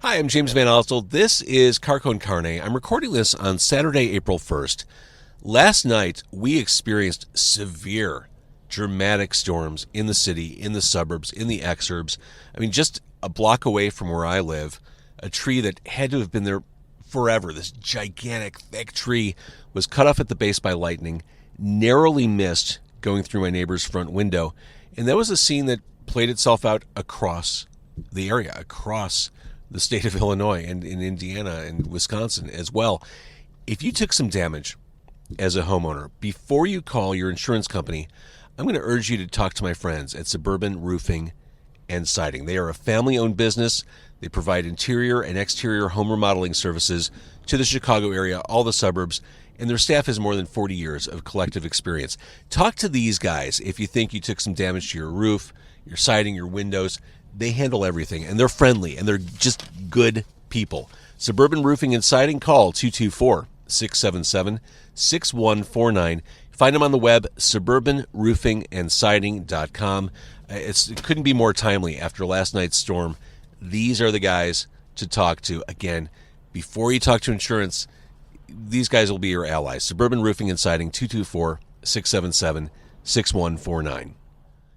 Hi, I'm James Van Ostel. This is Carco and Carne. I'm recording this on Saturday, April 1st. Last night, we experienced severe, dramatic storms in the city, in the suburbs, in the exurbs. I mean, just a block away from where I live, a tree that had to have been there forever, this gigantic, thick tree, was cut off at the base by lightning, narrowly missed going through my neighbor's front window. And that was a scene that played itself out across the area, across the state of Illinois and in Indiana and Wisconsin as well. If you took some damage as a homeowner, before you call your insurance company, I'm going to urge you to talk to my friends at Suburban Roofing and Siding. They are a family-owned business. They provide interior and exterior home remodeling services to the Chicago area, all the suburbs, and their staff has more than 40 years of collective experience. Talk to these guys if you think you took some damage to your roof, your siding, your windows. They handle everything, and they're friendly, and they're just good people. Suburban Roofing and Siding, call 224-677-6149. Find them on the web, suburbanroofingandsiding.com. It couldn't be more timely after last night's storm. These are the guys to talk to. Again, before you talk to insurance, these guys will be your allies. Suburban Roofing and Siding, 224-677-6149.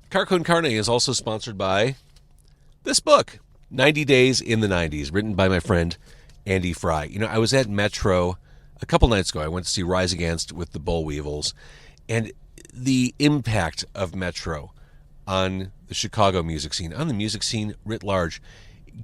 Carco and Carne is also sponsored by this book, 90 Days in the 90s, written by my friend Andy Fry. You know, I was at Metro a couple nights ago. I went to see Rise Against with the Bull Weevils, and the impact of Metro on the Chicago music scene, on the music scene writ large,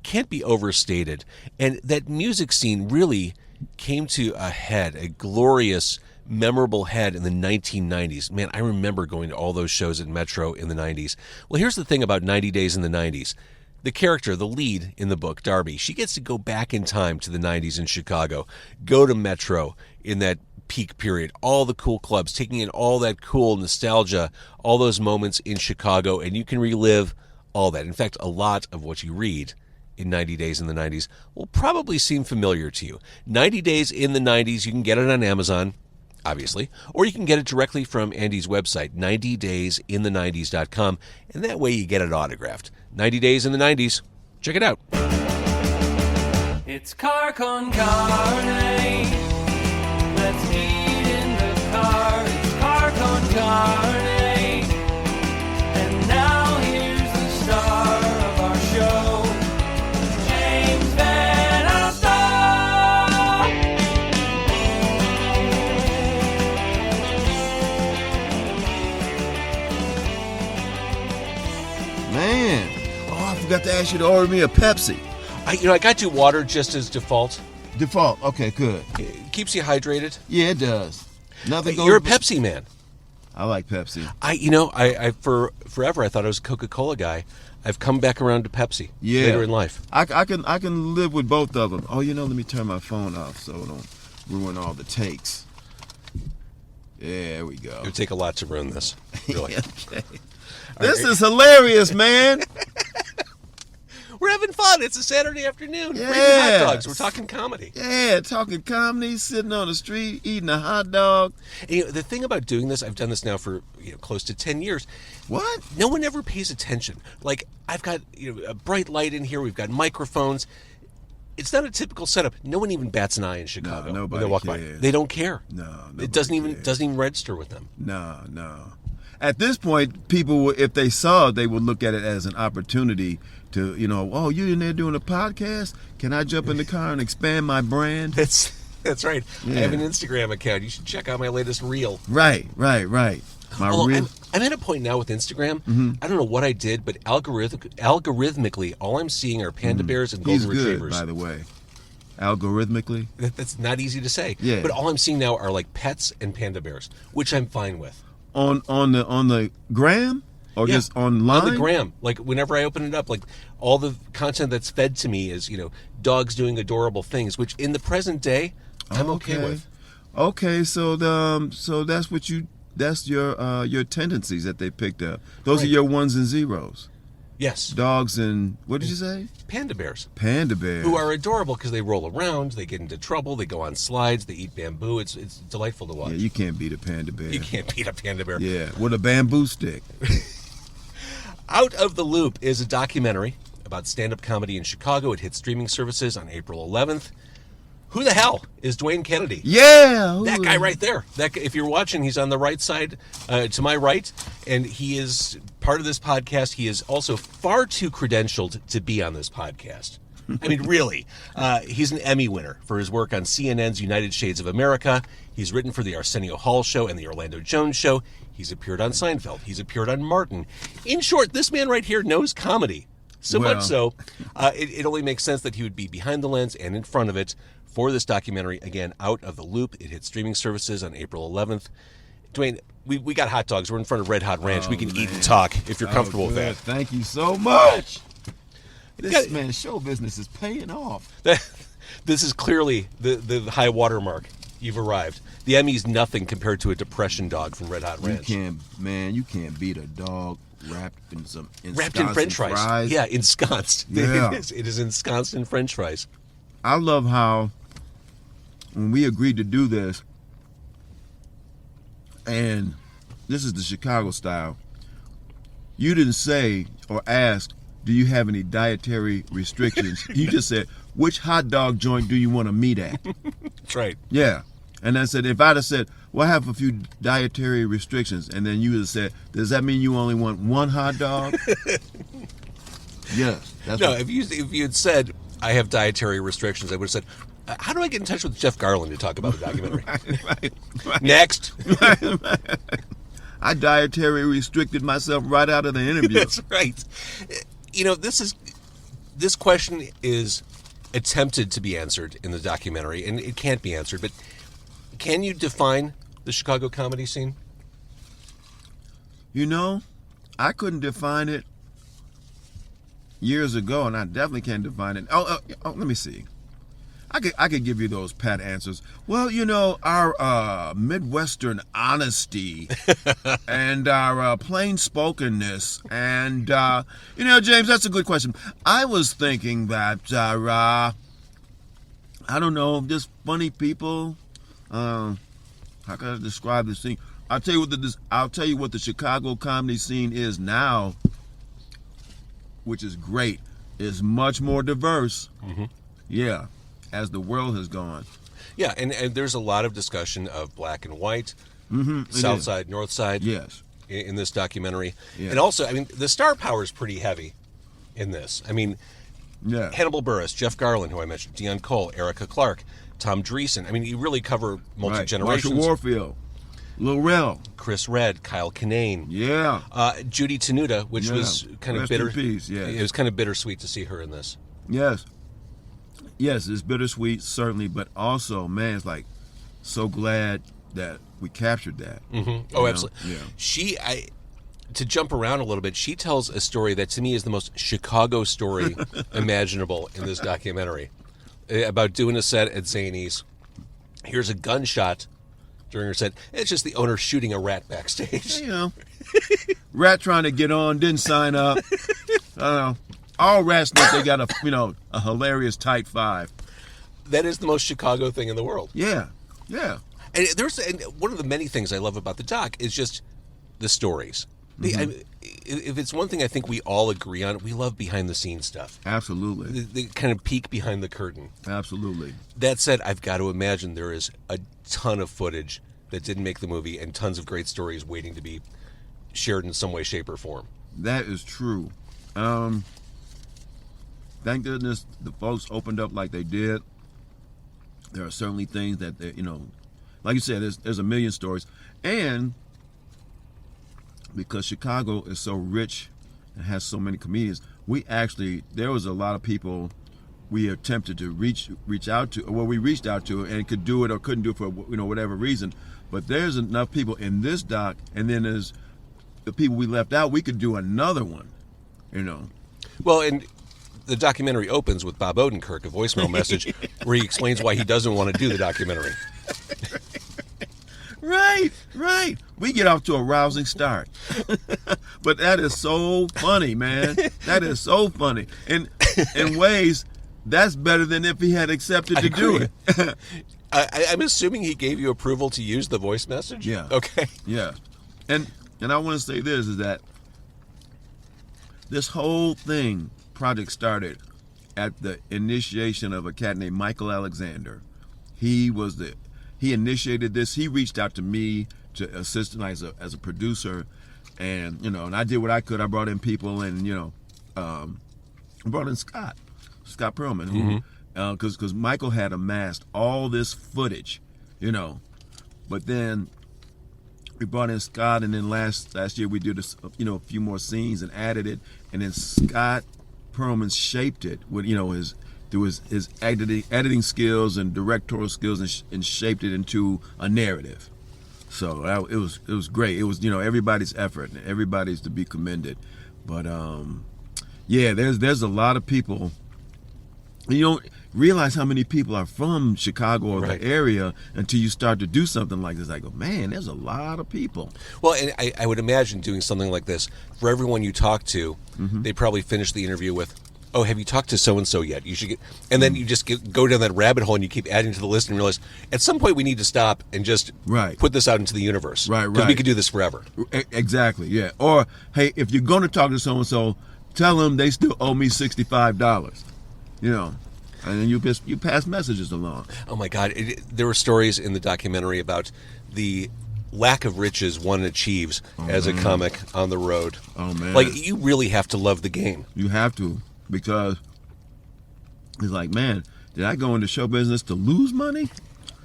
can't be overstated. And that music scene really came to a head, a glorious, memorable head in the 1990s. Man, I remember going to all those shows at Metro in the 90s. Well, here's the thing about 90 Days in the 90s. The character, the lead in the book, Darby, she gets to go back in time to the 90s in Chicago, go to Metro in that peak period, all the cool clubs, taking in all that cool nostalgia, all those moments in Chicago, and you can relive all that. In fact, a lot of what you read in 90 Days in the 90s will probably seem familiar to you. 90 Days in the 90s, you can get it on Amazon, obviously, or you can get it directly from Andy's website, 90daysinthe90s.com, and that way you get it autographed. 90 Days in the 90s. Check it out. It's car con carne. Let's eat in the car. It's car con carne. And now here's the star of our show, James Van Alstyne. Man, I forgot to ask you to order me a Pepsi. I got you water just as default. Default. Okay, good. It keeps you hydrated. Yeah, it does. Nothing goes. You're a Pepsi man. I like Pepsi. I for forever I thought I was a Coca-Cola guy. I've come back around to Pepsi later in life. I can live with both of them. Oh, let me turn my phone off so it don't ruin all the takes. There we go. It would take a lot to ruin this. Really. Okay. This is hilarious, man. We're having fun. It's a Saturday afternoon. Yes. We're eating hot dogs. We're talking comedy. Yeah, talking comedy, sitting on the street, eating a hot dog. And, the thing about doing this, I've done this now for close to 10 years. What? No one ever pays attention. Like, I've got a bright light in here. We've got microphones. It's not a typical setup. No one even bats an eye in Chicago. No, when they walk cares. by. They don't care. No, it doesn't even register with them. No. At this point, people, if they saw it, they would look at it as an opportunity to, oh, you're in there doing a podcast? Can I jump in the car and expand my brand? That's right. Yeah. I have an Instagram account. You should check out my latest reel. Right. My reel. I'm at a point now with Instagram. Mm-hmm. I don't know what I did, but algorithmically, all I'm seeing are panda bears and golden retrievers. By the way. Algorithmically? That's not easy to say. Yeah. But all I'm seeing now are like pets and panda bears, which I'm fine with. On the gram? Or just online? On the gram. Like, whenever I open it up, like, all the content that's fed to me is, dogs doing adorable things, which in the present day, I'm okay with. Okay, so that's your tendencies that they picked up. Those are your ones and zeros. Yes. Dogs and, what did you say? Panda bears. Panda bears. Who are adorable because they roll around, they get into trouble, they go on slides, they eat bamboo. It's delightful to watch. Yeah, you can't beat a panda bear. You can't beat a panda bear. Yeah, with a bamboo stick. Out of the Loop is a documentary about stand-up comedy in Chicago. It hits streaming services on April 11th. Who the hell is Dwayne Kennedy? Yeah. That guy right there. That guy, if you're watching, he's on the right side, to my right, and he is part of this podcast. He is also far too credentialed to be on this podcast. I mean, really. He's an Emmy winner for his work on CNN's United Shades of America. He's written for the Arsenio Hall Show and the Orlando Jones Show. He's appeared on Seinfeld. He's appeared on Martin. In short, this man right here knows comedy. So much so, it only makes sense that he would be behind the lens and in front of it for this documentary. Again, Out of the Loop. It hits streaming services on April 11th. Dwayne, we got hot dogs. We're in front of Red Hot Ranch. We can eat and talk if you're comfortable with that. Thank you so much. Man, show business is paying off. This is clearly the high water mark. You've arrived. The Emmy's nothing compared to a depression dog from Red Hot Ranch. You can't beat a dog wrapped in French fries. Yeah, ensconced. Yeah. It is ensconced in French fries. I love how when we agreed to do this, and this is the Chicago style, you didn't say or ask, do you have any dietary restrictions? You just said, which hot dog joint do you want to meet at? That's right. Yeah. And I said, if I'd have said, well, I have a few dietary restrictions, and then you would have said, does that mean you only want one hot dog? Yes. If you had said, I have dietary restrictions, I would have said, how do I get in touch with Jeff Garlin to talk about the documentary? right. Next. I dietary restricted myself right out of the interview. That's right. You know, this question is attempted to be answered in the documentary, and it can't be answered, but can you define the Chicago comedy scene? You know, I couldn't define it years ago, and I definitely can't define it. Let me see. I could give you those pat answers. Well, you know, our Midwestern honesty and our plain spokenness, and you know, James, that's a good question. I was thinking that I don't know, just funny people. How can I describe this thing? I'll tell you what the Chicago comedy scene is now, which is great. It's much more diverse. Mm-hmm. Yeah. As the world has gone. Yeah, and there's a lot of discussion of black and white, Mm-hmm, South Side, North Side, yes, in this documentary. Yes. And also, I mean, the star power is pretty heavy in this. I mean, yeah. Hannibal Buress, Jeff Garlin, who I mentioned, Deon Cole, Erica Clark, Tom Dreesen. I mean, you really cover multi-generations. Marshall Warfield, Lil Rel, Chris Redd, Kyle Kinane. Yeah. Judy Tenuta, which was kind of Rest bitter. in peace, yes. It was kind of bittersweet to see her in this. Yes. Yes, it's bittersweet, certainly, but also, man, it's like so glad that we captured that. Mm-hmm. Oh, absolutely. Yeah. To jump around a little bit, she tells a story that to me is the most Chicago story imaginable in this documentary about doing a set at Zanies. Here's a gunshot during her set. It's just the owner shooting a rat backstage. You know, rat trying to get on, didn't sign up. I don't know. All rats think they got a hilarious tight five. That is the most Chicago thing in the world. Yeah, yeah. And one of the many things I love about the doc is just the stories. Mm-hmm. If it's one thing I think we all agree on, we love behind-the-scenes stuff. Absolutely. The kind of peek behind the curtain. Absolutely. That said, I've got to imagine there is a ton of footage that didn't make the movie and tons of great stories waiting to be shared in some way, shape, or form. That is true. Thank goodness the folks opened up like they did. There are certainly things that they, like you said, there's a million stories, and because Chicago is so rich and has so many comedians, there was a lot of people we attempted to reach out to. Well, we reached out to and could do it or couldn't do it for whatever reason. But there's enough people in this doc, and then there's the people we left out. We could do another one, Well, and the documentary opens with Bob Odenkirk, a voicemail message where he explains why he doesn't want to do the documentary. Right. We get off to a rousing start. But that is so funny, man. That is so funny. And in ways, that's better than if he had accepted to do it. I'm assuming he gave you approval to use the voice message? Yeah. Okay. Yeah. And I want to say this, is that this whole thing project started at the initiation of a cat named Michael Alexander. He initiated this. He reached out to me to assist him as a producer, and and I did what I could. I brought in people, and I brought in Scott Perlman, who because Michael had amassed all this footage, but then we brought in Scott, and then last year we did a few more scenes and added it, and then Scott Perlman shaped it with through his editing skills and directorial skills, and shaped it into a narrative. So it was great. It was everybody's effort, and everybody's to be commended. But there's a lot of people. You don't realize how many people are from Chicago or the area until you start to do something like this. I go, man, there's a lot of people. Well, and I would imagine doing something like this, for everyone you talk to, they probably finish the interview with, oh, have you talked to so-and-so yet? You should get, and then you just go down that rabbit hole, and you keep adding to the list and realize, at some point we need to stop and just put this out into the universe. Right. Because we could do this forever. Exactly, yeah. Or, hey, if you're going to talk to so-and-so, tell them they still owe me $65. And then you pass messages along. Oh my God! There were stories in the documentary about the lack of riches one achieves as a comic on the road. Oh man! Like, you really have to love the game. You have to, because it's like, man, did I go into show business to lose money?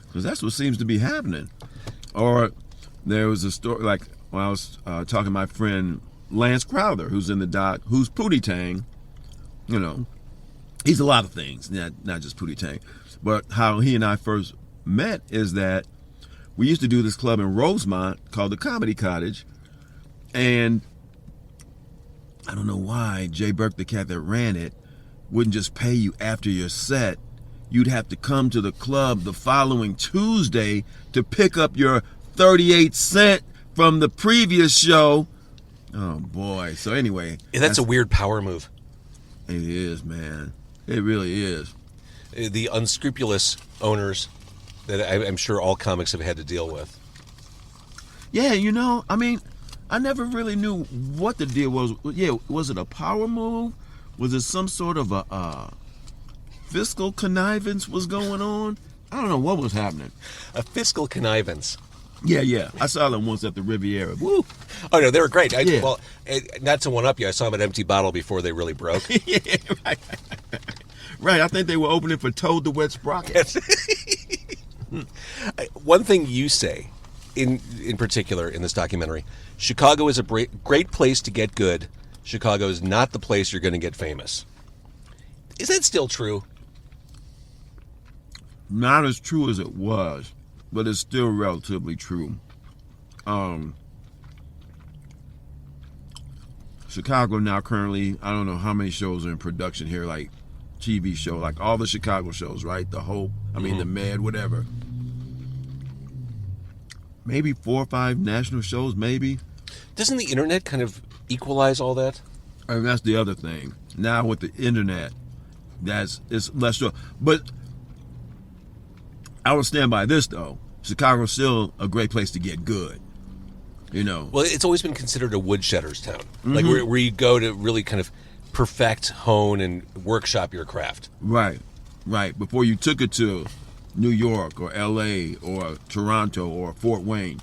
Because that's what seems to be happening. Or there was a story, like when I was talking to my friend Lance Crowther, who's in the doc, who's Pootie Tang, He's a lot of things, not just Pootie Tang. But how he and I first met is that we used to do this club in Rosemont called the Comedy Cottage. And I don't know why Jay Burke, the cat that ran it, wouldn't just pay you after your set. You'd have to come to the club the following Tuesday to pick up your 38 cents from the previous show. Oh, boy. So anyway. Yeah, that's a weird power move. It is, man. It really is. The unscrupulous owners that I'm sure all comics have had to deal with. Yeah, I never really knew what the deal was. Yeah, was it a power move? Was it some sort of a fiscal connivance was going on? I don't know what was happening. A fiscal connivance. Yeah. I saw them once at the Riviera. Woo! Oh, no, they were great. Yeah. Well, not to one-up you, I saw them at Empty Bottle before they really broke. Yeah, right. Right, I think they were opening for Toad the Wet Sprocket. One thing you say, in particular in this documentary, Chicago is a great place to get good. Chicago is not the place you're going to get famous. Is that still true? Not as true as it was, but it's still relatively true. Chicago now currently, I don't know how many shows are in production here, like TV show, like all the Chicago shows, right? The Hope, the Med, whatever. Maybe 4 or 5 national shows, maybe. Doesn't the internet kind of equalize all that? And that's the other thing. Now with the internet, it's less so. But I would stand by this though. Chicago's still a great place to get good. Well, it's always been considered a woodshedder's town, like where you go to really kind of perfect, hone, and workshop your craft. Right. Before you took it to New York or L.A. or Toronto or Fort Wayne.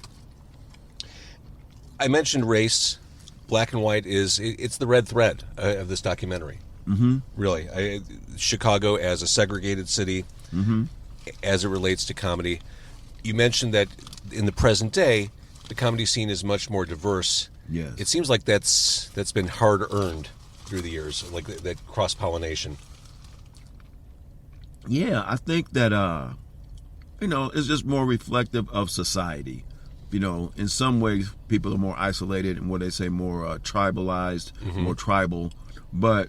I mentioned race. Black and white it's the red thread of this documentary. Mm-hmm. Really, Chicago as a segregated city, as it relates to comedy. You mentioned that in the present day, the comedy scene is much more diverse. Yes. It seems like that's been hard earned through the years, like that cross pollination. Yeah, I think that it's just more reflective of society. In some ways, people are more isolated and what they say more tribalized, more tribal. But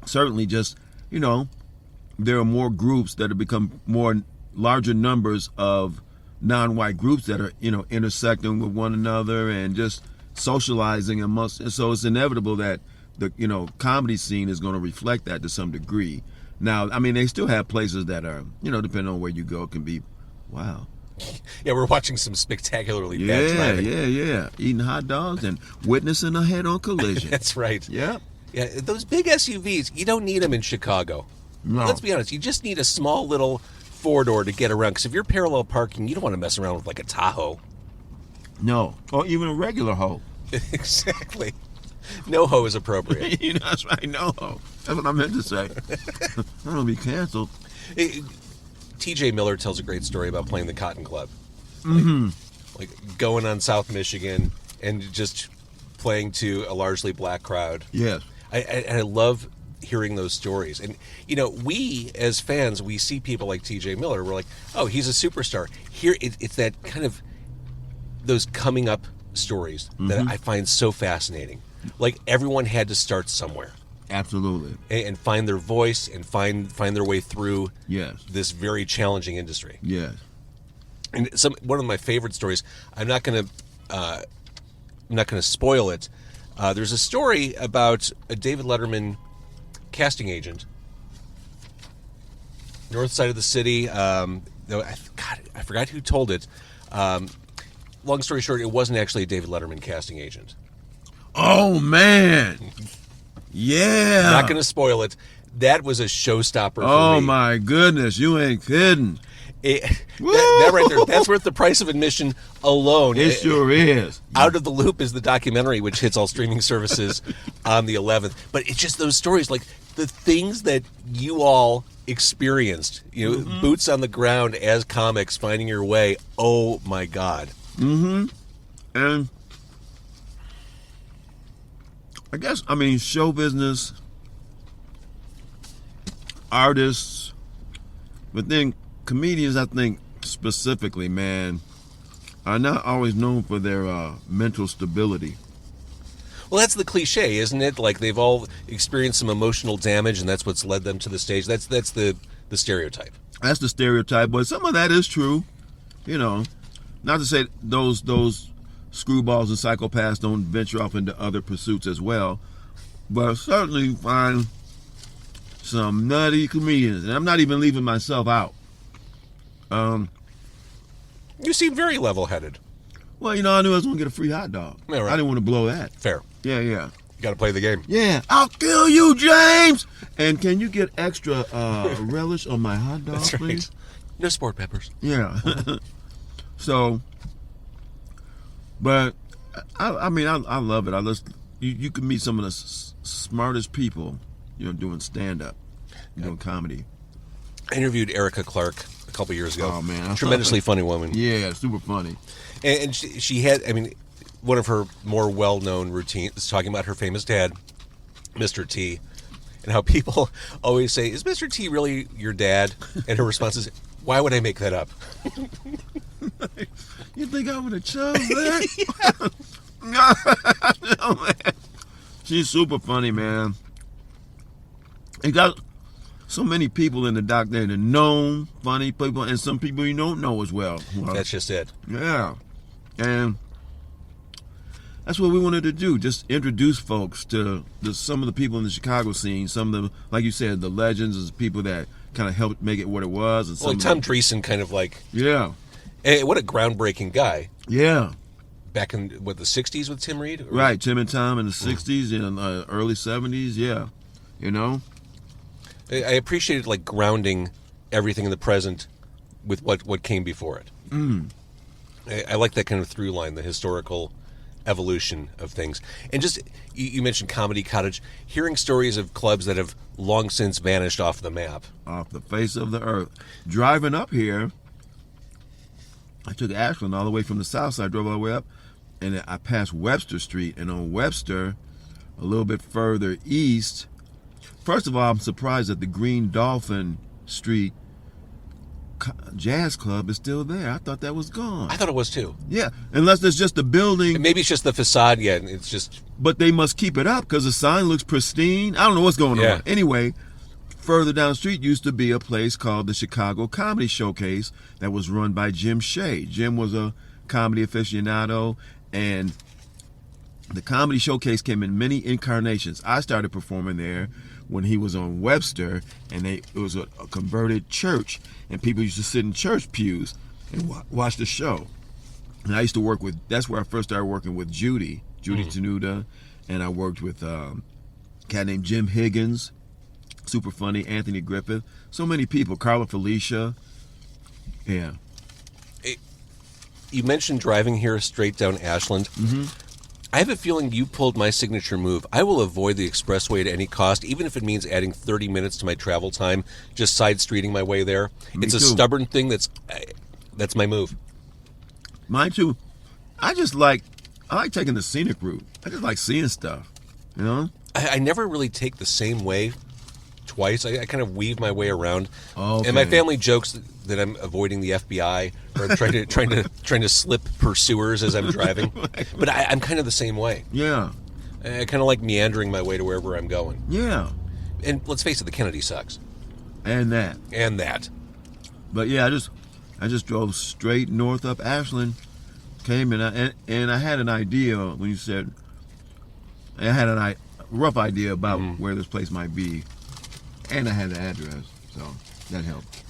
certainly, just there are more groups that have become larger numbers of non-white groups that are intersecting with one another and just socializing amongst. And so it's inevitable that the comedy scene is going to reflect that to some degree. Now, they still have places that are depending on where you go, it can be wow. Yeah, we're watching some spectacularly bad driving. Yeah. Eating hot dogs and witnessing a head-on collision. That's right. Yeah. Yeah, those big SUVs, you don't need them in Chicago. No. Let's be honest, you just need a small little four-door to get around. Because if you're parallel parking, you don't want to mess around with like a Tahoe. No. Or even a regular hoe. Exactly. No hoe is appropriate. You know, that's right. No hoe. That's what I meant to say. That'll be canceled. T.J. Miller tells a great story about playing the Cotton Club. Mm-hmm. Like going on South Michigan and just playing to a largely black crowd. Yes. I love hearing those stories. And, you know, we as fans, we see people like T.J. Miller. We're like, oh, he's a superstar. Here, it's that kind of those coming up stories that I find so fascinating. Like everyone had to start somewhere. Absolutely. And find their voice and find their way through Yes. this very challenging industry. Yes. And one of my favorite stories, I'm not going to spoil it. There's a story about a David Letterman casting agent, north side of the city. I forgot who told it. Long story short, it wasn't actually a David Letterman casting agent. Oh, man. Yeah. Not going to spoil it. That was a showstopper for me. Oh, my goodness. You ain't kidding. That right there, that's worth the price of admission alone. It sure is. Out of the Loop is the documentary, which hits all streaming services on the 11th. But it's just those stories, like the things that you all experienced, you know, boots on the ground as comics, finding your way. Oh, my God. Mm-hmm. And I guess, I mean, show business, artists, but then comedians, I think, specifically, man, are not always known for their mental stability. Well, that's the cliche, isn't it? Like they've all experienced some emotional damage, and that's what's led them to the stage. That's the stereotype. That's the stereotype, but some of that is true. You know, not to say those screwballs and psychopaths don't venture off into other pursuits as well, but certainly find some nutty comedians, and I'm not even leaving myself out. You seem very level-headed. Well, you know, I knew I was going to get a free hot dog. Yeah, right. I didn't want to blow that. Fair. Yeah. You got to play the game. Yeah, I'll kill you, James! And can you get extra relish on my hot dog, That's please? right. No sport peppers. Yeah. So, but, I mean, I love it. You can meet some of the smartest people, you know, doing stand-up, doing comedy. I interviewed Erica Clark a couple years ago. Oh, man. Tremendously funny woman. Yeah, super funny. And she had, I mean, one of her more well-known routines is talking about her famous dad, Mr. T, and how people always say, is Mr. T really your dad? And her response is, why would I make that up? You think I would have chose that? No, man. She's super funny, man. You got so many people in the doc there that known funny people, and some people you don't know as well. That's just it. Yeah. And that's what we wanted to do, just introduce folks to some of the people in the Chicago scene, some of the, like you said, the legends, the people that kind of helped make it what it was. And Well, like Tom Dreesen kind of like, yeah. Hey, what a groundbreaking guy. Yeah. Back in, what, the 60s with Tim Reed? Right, Tim and Tom in the 60s and early 70s, yeah. You know? I appreciated, like, grounding everything in the present with what came before it. I like that kind of through line, the historical evolution of things. And just, you mentioned Comedy Cottage, hearing stories of clubs that have long since vanished off the map. Off the face of the earth. Driving up here, I took Ashland all the way from the south side, drove all the way up, and I passed Webster Street. And on Webster, a little bit further east, first of all, I'm surprised that the Green Dolphin Street Jazz Club is still there. I thought that was gone. I thought it was too. Yeah, unless there's just a building. And maybe it's just the facade yet. It's just. But they must keep it up because the sign looks pristine. I don't know what's going on. Anyway, further down the street used to be a place called the Chicago Comedy Showcase that was run by Jim Shea. Jim was a comedy aficionado, and the Comedy Showcase came in many incarnations. I started performing there when he was on Webster, and it was a converted church, and people used to sit in church pews and watch the show. And I used to work with, that's where I first started working with Judy Tenuta, and I worked with cat named Jim Higgins, super funny. Anthony Griffith, so many people. Carla Felicia, yeah. You mentioned driving here straight down Ashland. Mm-hmm. I have a feeling you pulled my signature move. I will avoid the expressway at any cost, even if it means adding 30 minutes to my travel time, just side streeting my way there. Me It's a too. stubborn thing. That's my move. Mine too. I like taking the scenic route. I just like seeing stuff, you know. I never really take the same way twice. I kind of weave my way around. Okay. And my family jokes that I'm avoiding the FBI or trying to slip pursuers as I'm driving. But I'm kind of the same way. Yeah, I kind of like meandering my way to wherever I'm going. yeah, And let's face it, the Kennedy sucks. and that. And that. But yeah, I just drove straight north up Ashland, came and I had an idea when you said. I had a rough idea about where this place might be, and I had the address, so that helped.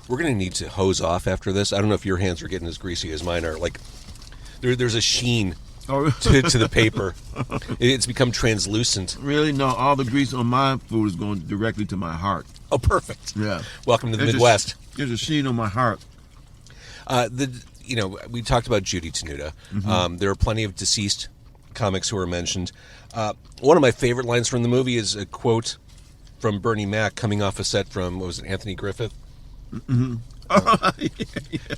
We're going to need to hose off after this. I don't know if your hands are getting as greasy as mine are. Like, there's a sheen Oh, to the paper. It's become translucent. really? No, all the grease on my food is going directly to my heart. Oh, perfect. Yeah. Welcome to the There's a- Midwest. There's a sheen on my heart. We talked about Judy Tenuta. There are plenty of deceased comics who are mentioned. One of my favorite lines from the movie is a quote from Bernie Mac coming off a set from, what was it, Anthony Griffith?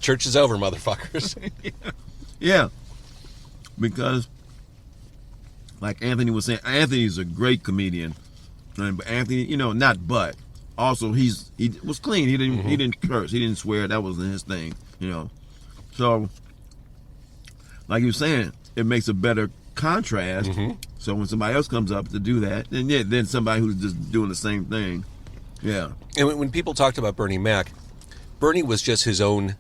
Church is over, motherfuckers. Yeah, because like Anthony was saying, Anthony's a great comedian, and Anthony, also he was clean. He didn't curse. He didn't swear. That wasn't his thing. So like you were saying, it makes a better contrast. So when somebody else comes up to do that, then somebody who's just doing the same thing. Yeah. And when people talked about Bernie Mac, Bernie was just his own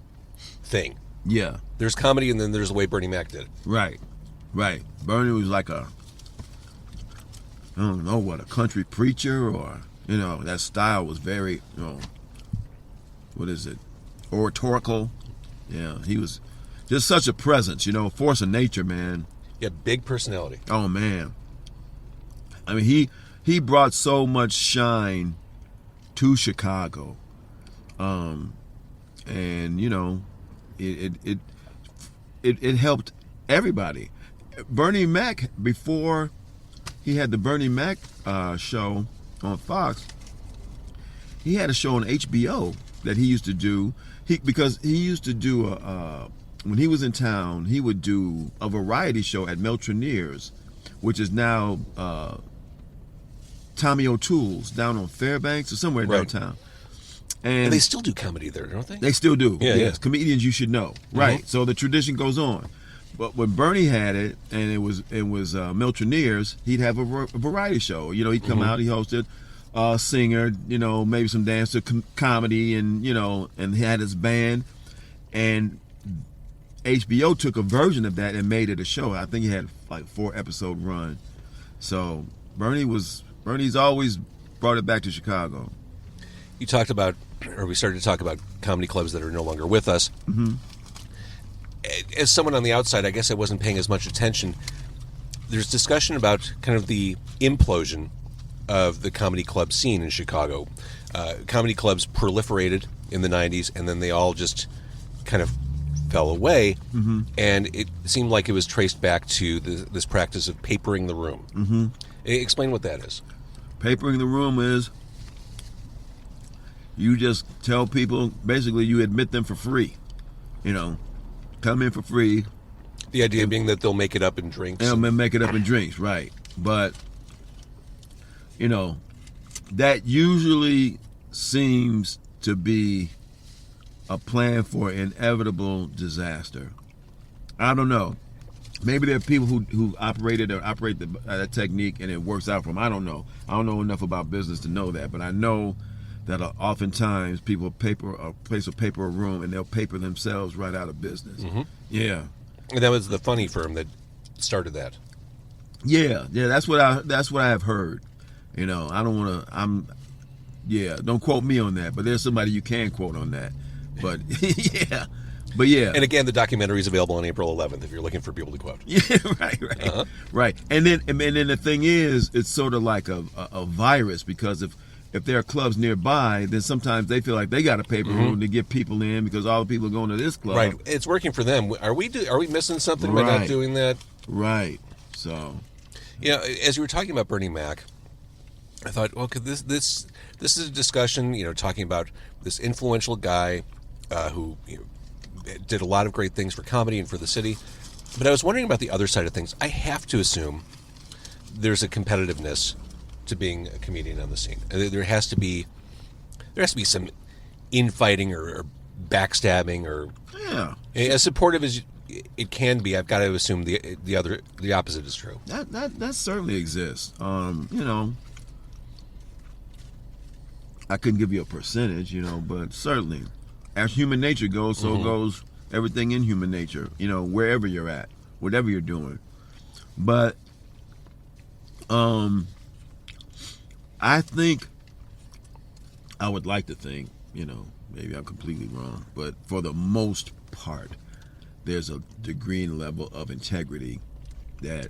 thing. Yeah. There's comedy, and then there's the way Bernie Mac did it. Right. Bernie was like I don't know what, a country preacher, or that style was very what is it, oratorical. Yeah, he was just such a presence, force of nature, man. Yeah, big personality. Oh man, I mean he brought so much shine to Chicago, and it helped everybody. Bernie Mac, before he had the Bernie Mac show on Fox, he had a show on HBO that he used to do. Because he used to do when he was in town, he would do a variety show at Meltroneer's, which is now Tommy O'Toole's down on Fairbanks or somewhere downtown. And they still do comedy there, don't they? They still do. Yeah, yes. yeah. Comedians you should know. Right. So the tradition goes on. But when Bernie had it, and it was Meltroneer's, he'd have a variety show. He'd come out, he hosted singer, maybe some dance to comedy, and and he had his band. And HBO took a version of that and made it a show. I think he had like 4-episode run. So Bernie's always brought it back to Chicago. You talked about, or we started to talk about comedy clubs that are no longer with us. As someone on the outside, I guess I wasn't paying as much attention. There's discussion about kind of the implosion of the comedy club scene in Chicago. Comedy clubs proliferated in the 90s, and then they all just kind of fell away. And it seemed like it was traced back to this practice of papering the room. Explain what that is. Papering the room is you just tell people, basically you admit them for free. Come in for free. The idea being that they'll make it up in drinks. And make it up in drinks, right. But, that usually seems to be a plan for inevitable disaster. I don't know. Maybe there are people who operate that technique and it works out for them. I don't know. I don't know enough about business to know that, but I know that oftentimes people paper a place of paper a room and they'll paper themselves right out of business. Yeah. And that was the funny firm that started that. Yeah. That's what I have heard. I don't want to. Don't quote me on that. But there's somebody you can quote on that. But yeah. But yeah. And again, the documentary is available on April 11th if you're looking for people to quote. Yeah, right. Right. And then the thing is, it's sort of like a virus, because if there are clubs nearby, then sometimes they feel like they got a paper room to get people in because all the people are going to this club. Right. It's working for them. Are we missing something by not doing that? Right. So, as you were talking about Bernie Mac, I thought, well, this is a discussion, talking about this influential guy who did a lot of great things for comedy and for the city. But I was wondering about the other side of things. I have to assume there's a competitiveness to being a comedian on the scene. There has to be some infighting or backstabbing, or as supportive as it can be. I've got to assume the opposite is true. That certainly exists. I couldn't give you a percentage, but certainly, as human nature goes, so goes everything in human nature. Wherever you're at, whatever you're doing. But I would like to think, maybe I'm completely wrong, but for the most part, there's a degree and level of integrity that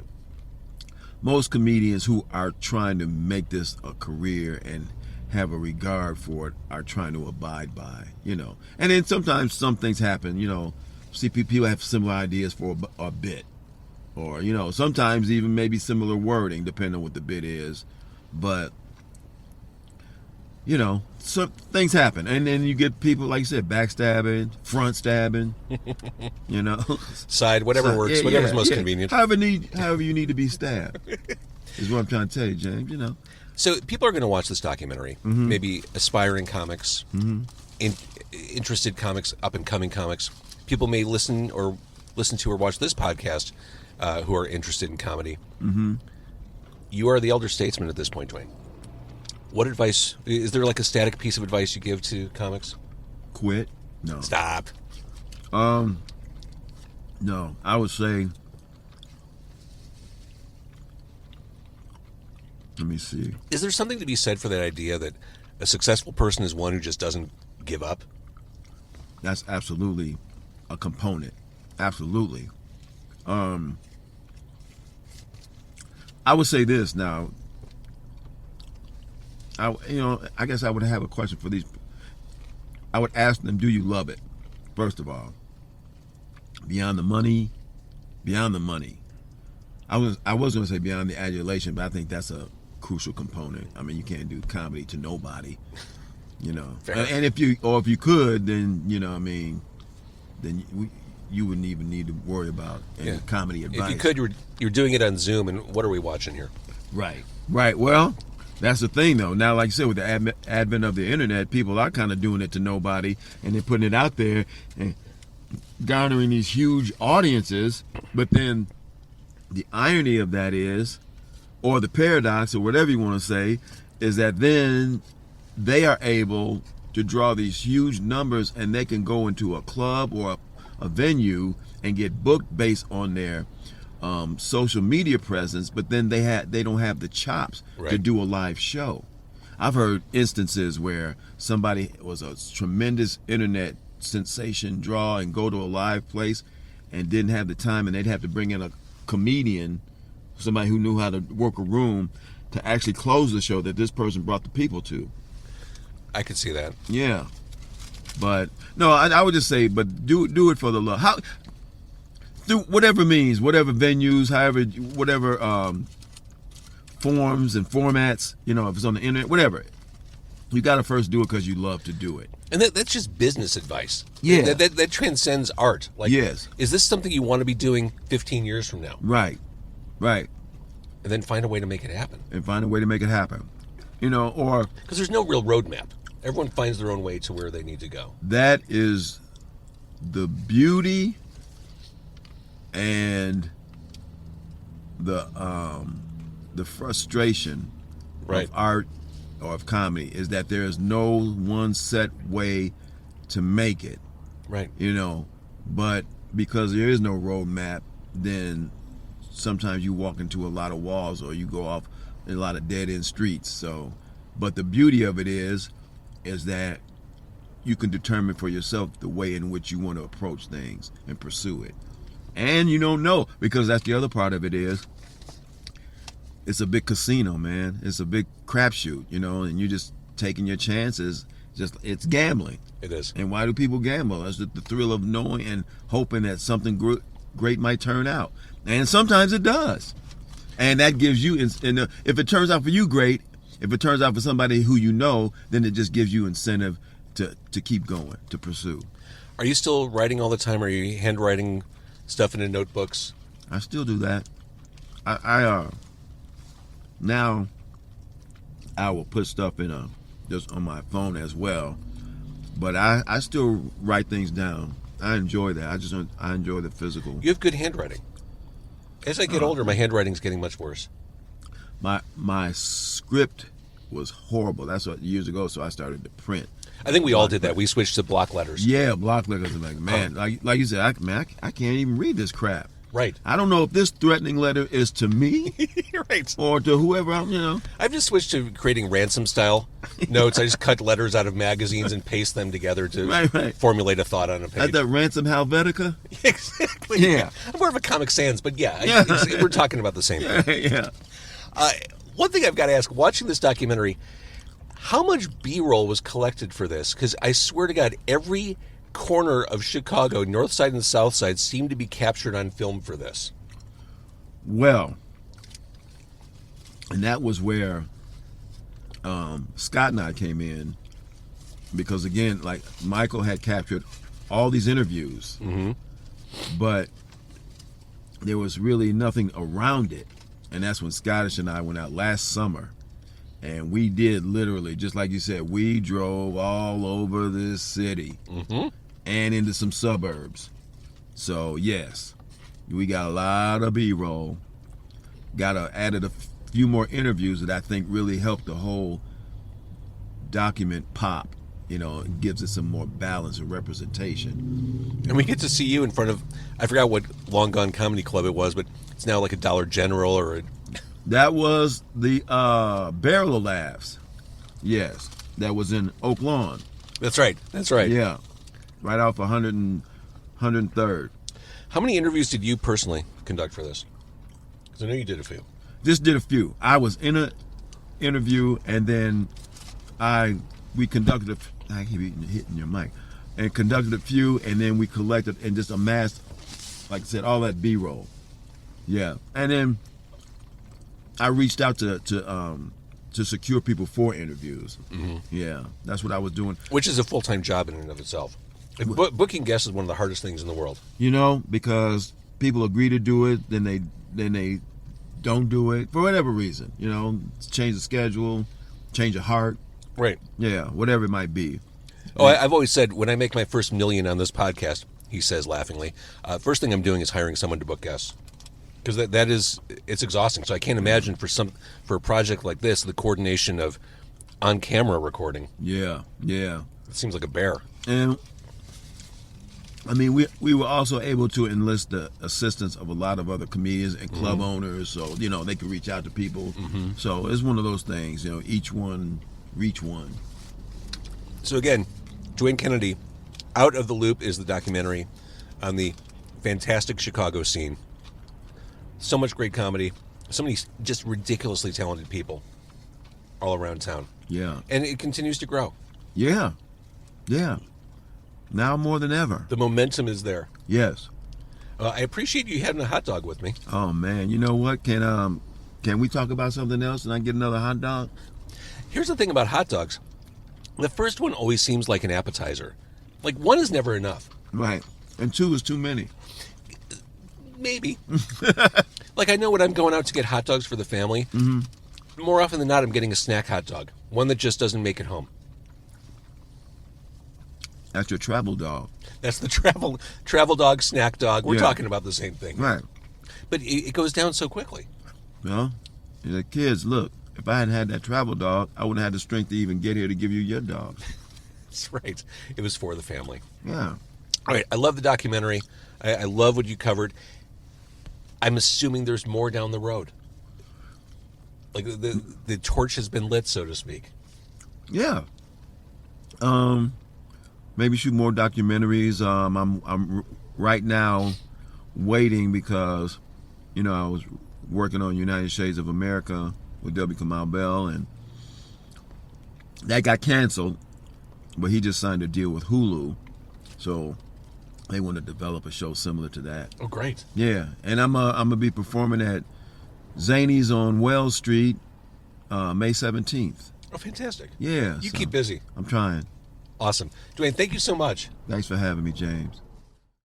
most comedians who are trying to make this a career and have a regard for it are trying to abide by, And then sometimes some things happen, see people have similar ideas for a bit, or, sometimes even maybe similar wording, depending on what the bit is. But, some things happen. And then you get people, like you said, backstabbing, front stabbing, Side, whatever works, whatever's most convenient. However you need to be stabbed is what I'm trying to tell you, James, So people are going to watch this documentary, maybe aspiring comics, interested comics, up-and-coming comics. People may listen to or watch this podcast who are interested in comedy. You are the elder statesman at this point, Dwayne. What advice, is there like a static piece of advice you give to comics? Quit? No. Stop. No, I would say, let me see. Is there something to be said for that idea that a successful person is one who just doesn't give up? That's absolutely a component. Absolutely. I would say this now. I guess I would have a question for these. I would ask them, do you love it? First of all. Beyond the money. I was going to say beyond the adulation, but I think that's a crucial component. I mean, you can't do comedy to nobody, Fair. And if you could, then then you wouldn't even need to worry about any comedy advice. If you could, you're doing it on Zoom, and what are we watching here? Right. Well, that's the thing, though. Now, like you said, with the advent of the internet, people are kind of doing it to nobody, and they're putting it out there and garnering these huge audiences. But then the irony of that is, or the paradox, or whatever you want to say, is that then they are able to draw these huge numbers, and they can go into a club or a venue and get booked based on their social media presence, but then they don't have the chops to do a live show. I've heard instances where somebody was a tremendous internet sensation draw and go to a live place and didn't have the time, and they'd have to bring in a comedian, somebody who knew how to work a room, to actually close the show that this person brought the people to. I could see that. Yeah. But no, I would just say, but do it for the love. How, through whatever means, whatever venues, however, whatever forms and formats, if it's on the internet, whatever. You got to first do it because you love to do it. And that's just business advice. Yeah. That transcends art. Like, yes. Is this something you want to be doing 15 years from now? Right. And then find a way to make it happen. Or... Because there's no real roadmap. Everyone finds their own way to where they need to go. That is the beauty and the frustration of art or of comedy, is that there is no one set way to make it. Right. But because there is no roadmap, then sometimes you walk into a lot of walls, or you go off in a lot of dead end streets. So, but the beauty of it is that you can determine for yourself the way in which you want to approach things and pursue it. And you don't know, because that's the other part of it is, it's a big casino, man. It's a big crapshoot, and you're just taking your chances. It's gambling. It is. And why do people gamble? That's the thrill of knowing and hoping that something great might turn out. And sometimes it does. And that gives you, and if it turns out for you, great. If it turns out for somebody who you know, then it just gives you incentive to keep going, to pursue. Are you still writing all the time? Are you handwriting stuff into notebooks? I still do that. Now I will put stuff in just on my phone as well. But I still write things down. I enjoy that. I enjoy the physical. You have good handwriting. As I get older, my handwriting's getting much worse. My script was horrible. That's what years ago, so I started to print. I think we all did that. We switched to block letters. Yeah, block letters. Like, man, like you said, I can't even read this crap. Right. I don't know if this threatening letter is to me, right, or to whoever I've just switched to creating ransom style notes. I just cut letters out of magazines and paste them together to formulate a thought on a page. At that Ransom Helvetica? Exactly. Yeah. I'm more of a Comic Sans, but we're talking about the same thing. Yeah. One thing I've got to ask, watching this documentary, how much B-roll was collected for this? Because I swear to God, every corner of Chicago, north side and south side, seemed to be captured on film for this. Well, and that was where Scott and I came in, because again, like Michael had captured all these interviews, but there was really nothing around it. And that's when Scottish and I went out last summer, and we did literally, just like you said, we drove all over this city and into some suburbs. So yes, we got a lot of B-roll. Added a few more interviews that I think really helped the whole document pop. It gives it some more balance and representation. And we get to see you in front of, I forgot what Long Gone Comedy Club it was, but it's now like a Dollar General or a... That was the Barrel of Laughs. Yes. That was in Oak Lawn. That's right. Yeah. Right off 103rd. How many interviews did you personally conduct for this? Because I know you did a few. Just did a few. I was in an interview, and then we conducted I keep hitting your mic. And conducted a few, and then we collected and just amassed, like I said, all that B-roll. Yeah. And then I reached out to secure people for interviews. Yeah. That's what I was doing. Which is a full-time job in and of itself. Booking guests is one of the hardest things in the world. Because people agree to do it, then they don't do it for whatever reason. Change the schedule, change of heart. Right. Yeah, whatever it might be. Oh, I've always said, when I make my first $1 million on this podcast, he says laughingly, first thing I'm doing is hiring someone to book guests. Because it's exhausting. So I can't imagine for a project like this, the coordination of on-camera recording. Yeah. It seems like a bear. And I mean, we were also able to enlist the assistance of a lot of other comedians and club owners, so they could reach out to people. So it's one of those things, each one reach one. So again, Dwayne Kennedy, Out of the Loop is the documentary on the fantastic Chicago scene. So much great comedy, so many just ridiculously talented people all around town. Yeah. And it continues to grow. Yeah. Now more than ever. The momentum is there. Yes. I appreciate you having a hot dog with me. Oh man, you know what? Can we talk about something else and I get another hot dog? Here's the thing about hot dogs. The first one always seems like an appetizer. Like, one is never enough. Right. And two is too many. Maybe. Like, I know when I'm going out to get hot dogs for the family, more often than not, I'm getting a snack hot dog. One that just doesn't make it home. That's your travel dog. That's the travel dog, snack dog. We're talking about the same thing. Right. But it goes down so quickly. Well, the kids, look, if I hadn't had that travel dog, I wouldn't have had the strength to even get here to give you your dog. That's right. It was for the family. Yeah. All right. I love the documentary. I love what you covered. I'm assuming there's more down the road. Like the torch has been lit, so to speak. Yeah. maybe shoot more documentaries. I'm right now waiting because, you know, I was working on United Shades of America with W. Kamau Bell, and that got canceled. But he just signed a deal with Hulu, so they want to develop a show similar to that. Oh, great. Yeah, and I'm gonna be performing at Zanies on Wells Street, May 17th. Oh, fantastic. Yeah, You so keep busy. I'm trying. Awesome. Dwayne, thank you so much. Thanks for having me, James.